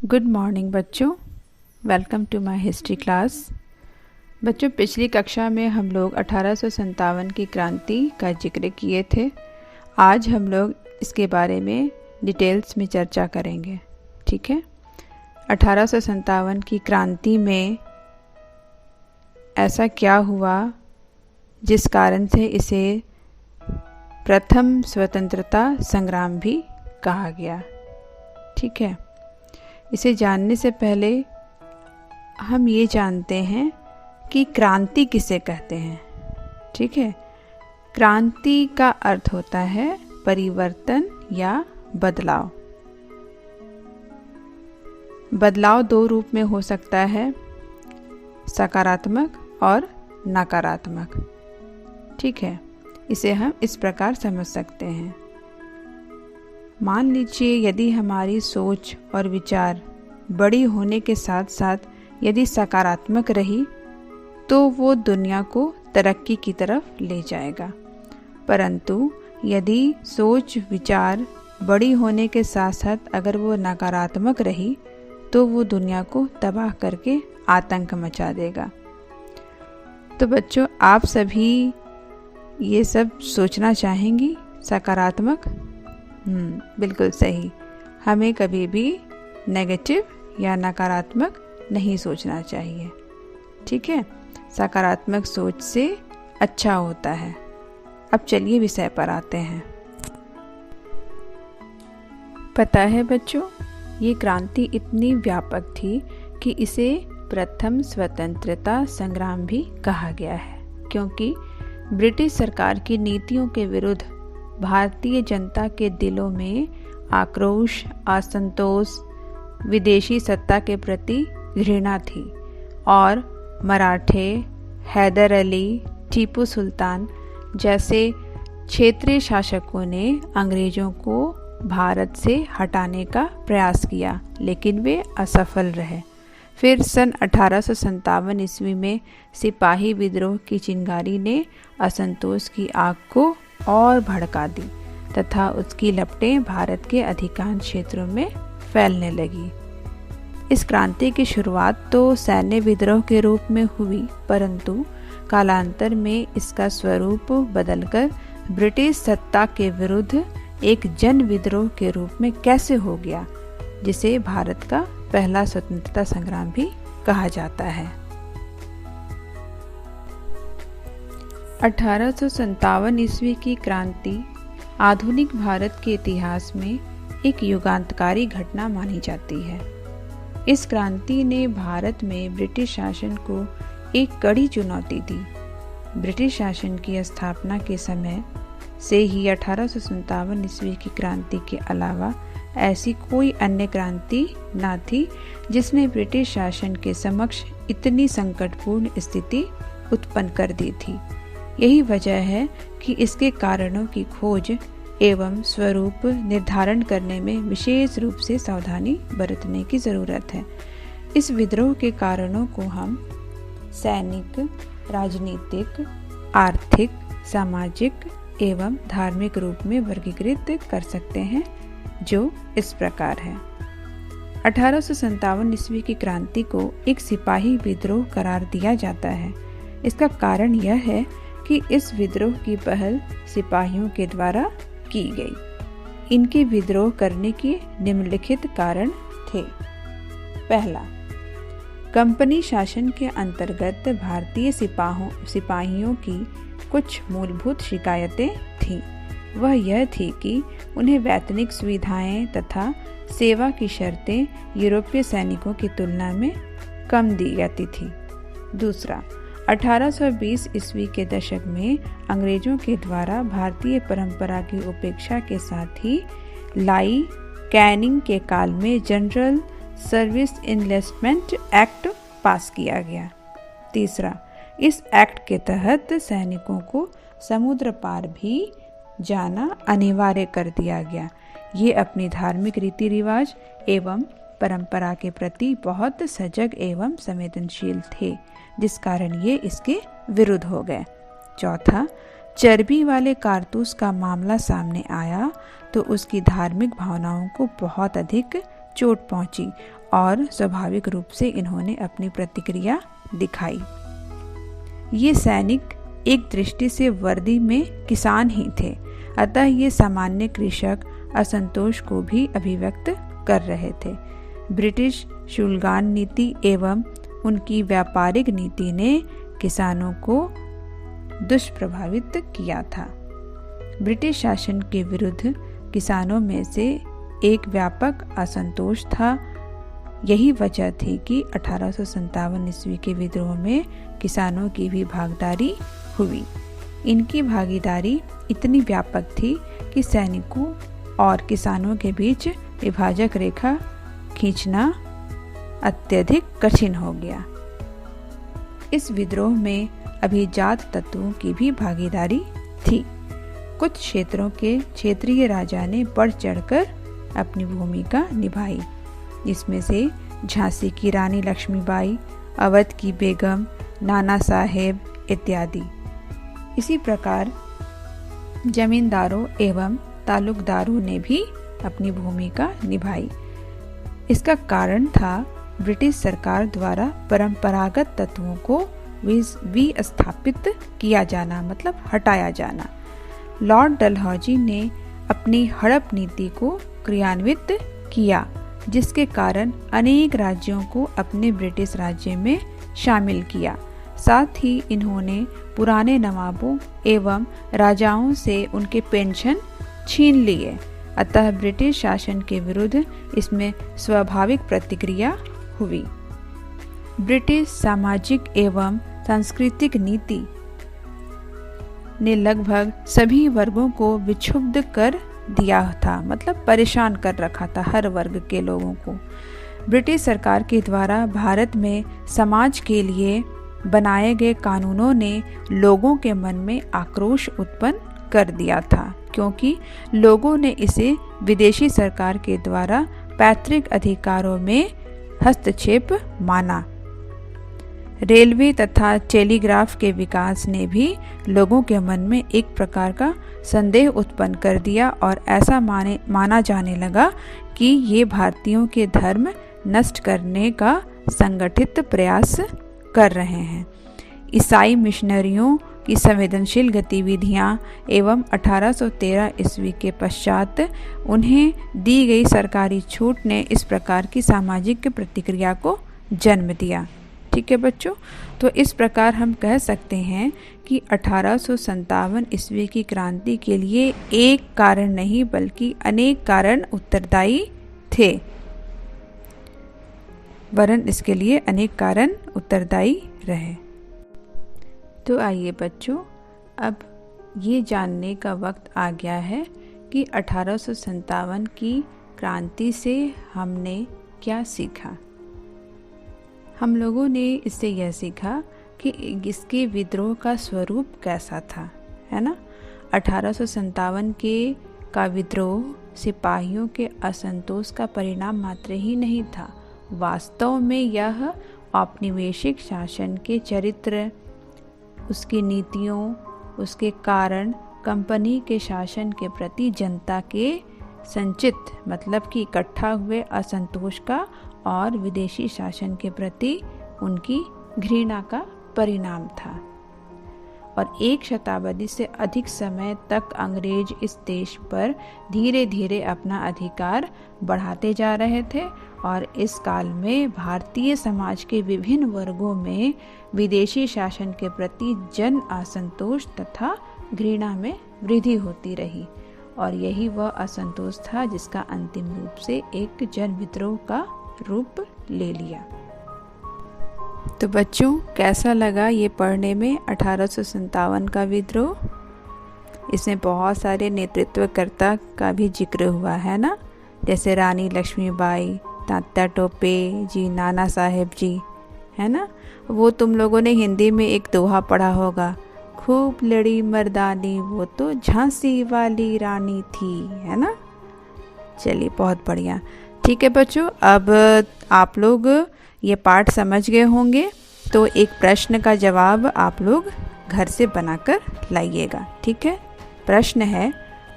Good morning बच्चों, welcome to my history class. बच्चों, पिछली कक्षा में हम लोग 1857 की क्रांति का जिक्र किए थे। आज हम लोग इसके बारे में डिटेल्स में चर्चा करेंगे। ठीक है, 1857 की क्रांति में ऐसा क्या हुआ जिस कारण से इसे प्रथम स्वतंत्रता संग्राम भी कहा गया। ठीक है, इसे जानने से पहले हम ये जानते हैं कि क्रांति किसे कहते हैं। ठीक है, क्रांति का अर्थ होता है परिवर्तन या बदलाव। बदलाव दो रूप में हो सकता है, सकारात्मक और नकारात्मक। ठीक है, इसे हम इस प्रकार समझ सकते हैं। मान लीजिए यदि हमारी सोच और विचार बड़ी होने के साथ साथ यदि सकारात्मक रही तो वो दुनिया को तरक्की की तरफ ले जाएगा। परंतु यदि सोच विचार बड़ी होने के साथ साथ अगर वो नकारात्मक रही तो वो दुनिया को तबाह करके आतंक मचा देगा। तो बच्चों, आप सभी ये सब सोचना चाहेंगी सकारात्मक? बिल्कुल सही। हमें कभी भी नेगेटिव या नकारात्मक नहीं सोचना चाहिए। ठीक है, सकारात्मक सोच से अच्छा होता है। अब चलिए विषय पर आते हैं। पता है बच्चों, ये क्रांति इतनी व्यापक थी कि इसे प्रथम स्वतंत्रता संग्राम भी कहा गया है, क्योंकि ब्रिटिश सरकार की नीतियों के विरुद्ध भारतीय जनता के दिलों में आक्रोश, असंतोष, विदेशी सत्ता के प्रति घृणा थी और मराठे, हैदर अली, टीपू सुल्तान जैसे क्षेत्रीय शासकों ने अंग्रेजों को भारत से हटाने का प्रयास किया, लेकिन वे असफल रहे। फिर सन 1857 ईस्वी में सिपाही विद्रोह की चिंगारी ने असंतोष की आग को और भड़का दी तथा उसकी लपटें भारत के अधिकांश क्षेत्रों में फैलने लगी। इस क्रांति की शुरुआत तो सैन्य विद्रोह के रूप में हुई, परंतु कालांतर में इसका स्वरूप बदलकर ब्रिटिश सत्ता के विरुद्ध एक जन विद्रोह के रूप में कैसे हो गया, जिसे भारत का पहला स्वतंत्रता संग्राम भी कहा जाता है। 1857 ईस्वी की क्रांति आधुनिक भारत के इतिहास में एक युगांतकारी घटना मानी जाती है। इस क्रांति ने भारत में ब्रिटिश शासन को एक कड़ी चुनौती दी। ब्रिटिश शासन की स्थापना के समय से ही 1857 ईस्वी की क्रांति के अलावा ऐसी कोई अन्य क्रांति न थी जिसने ब्रिटिश शासन के समक्ष इतनी संकटपूर्ण स्थिति उत्पन्न कर दी थी। यही वजह है कि इसके कारणों की खोज एवं स्वरूप निर्धारण करने में विशेष रूप से सावधानी बरतने की जरूरत है। इस विद्रोह के कारणों को हम सैनिक, राजनीतिक, आर्थिक, सामाजिक एवं धार्मिक रूप में वर्गीकृत कर सकते हैं, जो इस प्रकार है। 1857 ईस्वी की क्रांति को एक सिपाही विद्रोह करार दिया जाता है। इसका कारण यह है कि इस विद्रोह की पहल सिपाहियों के द्वारा की गई। इनके विद्रोह करने के निम्नलिखित कारण थे। पहला, कंपनी शासन के अंतर्गत भारतीय सिपाहियों की कुछ मूलभूत शिकायतें थीं। वह यह थी कि उन्हें वैतनिक सुविधाएं तथा सेवा की शर्तें यूरोपीय सैनिकों की तुलना में कम दी जाती थी। दूसरा, 1820 ईस्वी के दशक में अंग्रेजों के द्वारा भारतीय परंपरा की उपेक्षा के साथ ही लाई कैनिंग के काल में जनरल सर्विस इनलिस्टमेंट एक्ट पास किया गया। तीसरा, इस एक्ट के तहत सैनिकों को समुद्र पार भी जाना अनिवार्य कर दिया गया। ये अपनी धार्मिक रीति रिवाज एवं परंपरा के प्रति बहुत सजग एवं संवेदनशील थे, जिस कारण ये इसके विरुद्ध हो गए। चौथा, चर्बी वाले कारतूस का मामला सामने आया तो उसकी धार्मिक भावनाओं को बहुत अधिक चोट पहुंची और स्वाभाविक रूप से इन्होंने अपनी प्रतिक्रिया दिखाई। ये सैनिक एक दृष्टि से वर्दी में किसान ही थे, अतः ये सामान्य कृषक असंतोष को भी अभिव्यक्त कर रहे थे। ब्रिटिश शुल्गान नीति एवं उनकी व्यापारिक नीति ने किसानों को दुष्प्रभावित किया था। ब्रिटिश शासन के विरुद्ध किसानों में से एक व्यापक असंतोष था। यही वजह थी कि 1857 ईस्वी के विद्रोह में किसानों की भी भागीदारी हुई। इनकी भागीदारी इतनी व्यापक थी कि सैनिकों और किसानों के बीच विभाजक रेखा खींचना अत्यधिक कठिन हो गया। इस विद्रोह में अभिजात तत्वों की भी भागीदारी थी। कुछ क्षेत्रों के क्षेत्रीय राजा ने बढ़ चढ़कर अपनी भूमिका निभाई, जिसमें से झांसी की रानी लक्ष्मीबाई, अवध की बेगम, नाना साहेब इत्यादि। इसी प्रकार जमींदारों एवं तालुकदारों ने भी अपनी भूमिका निभाई। इसका कारण था ब्रिटिश सरकार द्वारा परंपरागत तत्वों को विस्थापित किया जाना, मतलब हटाया जाना। लॉर्ड डलहौजी ने अपनी हड़प नीति को क्रियान्वित किया, जिसके कारण अनेक राज्यों को अपने ब्रिटिश राज्य में शामिल किया। साथ ही इन्होंने पुराने नवाबों एवं राजाओं से उनके पेंशन छीन लिए। अतः ब्रिटिश शासन के विरुद्ध इसमें स्वाभाविक प्रतिक्रिया हुई। ब्रिटिश सामाजिक एवं सांस्कृतिक नीति ने लगभग सभी वर्गों को विक्षुब्ध कर दिया था, मतलब परेशान कर रखा था हर वर्ग के लोगों को। ब्रिटिश सरकार के द्वारा भारत में समाज के लिए बनाए गए कानूनों ने लोगों के मन में आक्रोश उत्पन्न कर दिया था, क्योंकि लोगों ने इसे विदेशी सरकार के द्वारा पैतृक अधिकारों में हस्तक्षेप माना। रेलवे तथा टेलीग्राफ के विकास ने भी लोगों के मन में एक प्रकार का संदेह उत्पन्न कर दिया और ऐसा माना जाने लगा कि ये भारतीयों के धर्म नष्ट करने का संगठित प्रयास कर रहे हैं। ईसाई मिशनरियों की संवेदनशील गतिविधियां एवं 1813 ईस्वी के पश्चात उन्हें दी गई सरकारी छूट ने इस प्रकार की सामाजिक प्रतिक्रिया को जन्म दिया। ठीक है बच्चों, तो इस प्रकार हम कह सकते हैं कि 1857 ईस्वी की क्रांति के लिए एक कारण नहीं बल्कि अनेक कारण उत्तरदायी थे, वरन इसके लिए अनेक कारण उत्तरदायी रहे। तो आइए बच्चों, अब ये जानने का वक्त आ गया है कि 1857 की क्रांति से हमने क्या सीखा। हम लोगों ने इससे यह सीखा कि इसके विद्रोह का स्वरूप कैसा था, है ना। 1857 का विद्रोह सिपाहियों के असंतोष का परिणाम मात्र ही नहीं था। वास्तव में यह औपनिवेशिक शासन के चरित्र, उसकी नीतियों, उसके कारण कंपनी के शासन के प्रति जनता के संचित, मतलब कि इकट्ठा हुए असंतोष का और विदेशी शासन के प्रति उनकी घृणा का परिणाम था। और एक शताब्दी से अधिक समय तक अंग्रेज इस देश पर धीरे धीरे अपना अधिकार बढ़ाते जा रहे थे और इस काल में भारतीय समाज के विभिन्न वर्गों में विदेशी शासन के प्रति जन असंतोष तथा घृणा में वृद्धि होती रही और यही वह असंतोष था जिसका अंतिम रूप से एक जन विद्रोह का रूप ले लिया। तो बच्चों, कैसा लगा ये पढ़ने में 1857 का विद्रोह? इसमें बहुत सारे नेतृत्वकर्ता का भी जिक्र हुआ है ना, जैसे रानी लक्ष्मीबाई, तात्या टोपे जी, नाना साहेब जी, है ना। वो तुम लोगों ने हिंदी में एक दोहा पढ़ा होगा, खूब लड़ी मर्दानी वो तो झांसी वाली रानी थी, है ना। चलिए, बहुत बढ़िया। ठीक है बच्चों, अब आप लोग ये पाठ समझ गए होंगे, तो एक प्रश्न का जवाब आप लोग घर से बनाकर लाइएगा। ठीक है, प्रश्न है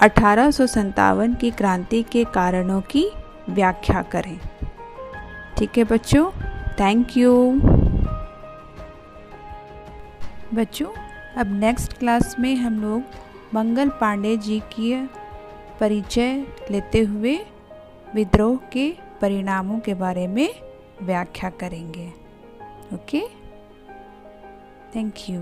1857 की क्रांति के कारणों की व्याख्या करें। ठीक है बच्चों, थैंक यू। बच्चों, अब नेक्स्ट क्लास में हम लोग मंगल पांडे जी की परिचय लेते हुए विद्रोह के परिणामों के बारे में व्याख्या करेंगे। Okay, thank you.